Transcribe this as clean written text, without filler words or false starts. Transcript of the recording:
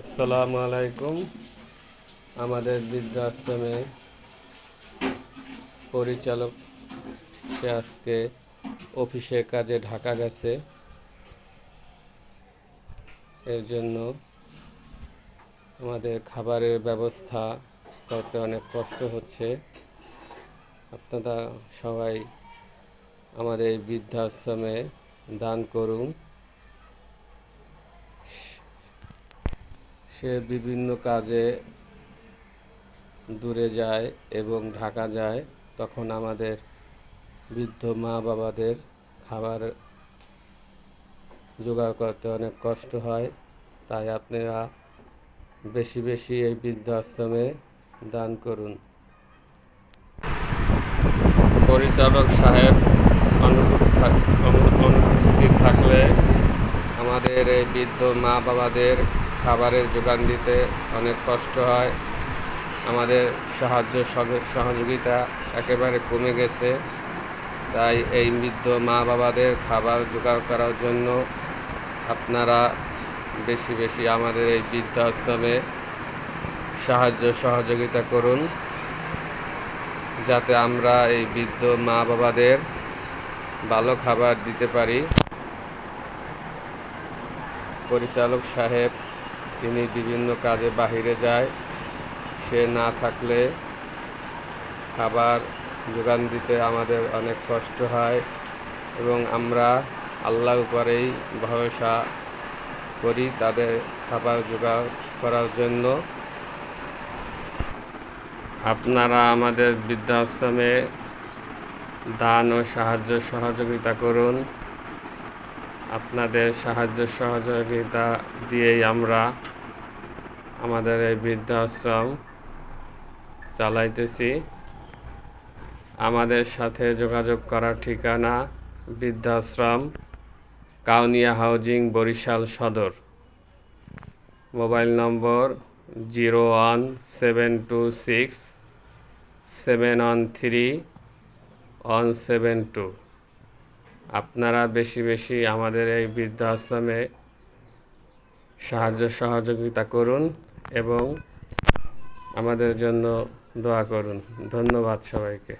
আসসালামু আলাইকুম। আমাদের বৃদ্ধাশ্রমে পরিচালক সে আজকে অফিসের কাজে ঢাকা গেছে। এর জন্য আমাদের খাবারের ব্যবস্থা করতে অনেক কষ্ট হচ্ছে। আপনারা সবাই আমাদের এই বৃদ্ধাশ্রমে দান করুন। সে বিভিন্ন কাজে দূরে যায় এবং ঢাকা যায়, তখন আমাদের বৃদ্ধ মা বাবাদের খাবার জোগাড় করতে অনেক কষ্ট হয়। তাই আপনারা বেশি বেশি এই বৃদ্ধাশ্রমে দান করুন। পরিচালক সাহেব অনুপস্থিত থাকলে আমাদের এই বৃদ্ধ মা বাবাদের খাবারের যোগান দিতে অনেক কষ্ট হয়। আমাদের সহযোগিতা একেবারে কমে গেছে। তাই এই বৃদ্ধ মা বাবাদের খাবার জোগাড় করার জন্য আপনারা বেশি বেশি আমাদের এই বৃদ্ধাশ্রমে সহযোগিতা করুন, যাতে আমরা এই বৃদ্ধ মা বাবাদের ভালো খাবার দিতে পারি। পরিচালক সাহেব তিনি বিভিন্ন কাজে বাহিরে যায়, সে না থাকলে খাবার যোগান দিতে আমাদের অনেক কষ্ট হয় এবং আমরা আল্লাহর উপরেই ভরসা করি তাদের খাবার জোগাড় করার জন্য। আপনারা আমাদের বৃদ্ধাশ্রমে দান ও সহযোগিতা করুন। আপনাদের সহযোগিতা দিয়েই আমরা আমাদের এই বৃদ্ধাশ্রম চালাইতেছি। আমাদের সাথে যোগাযোগ করার ঠিকানা বৃদ্ধাশ্রম, কাউনিয়া হাউজিং, বরিশাল সদর। মোবাইল নম্বর 01726713172। আপনারা বেশি বেশি আমাদের এই বৃদ্ধাশ্রমে সহযোগিতা করুন এবং আমাদের জন্য দোয়া করুন। ধন্যবাদ সবাইকে।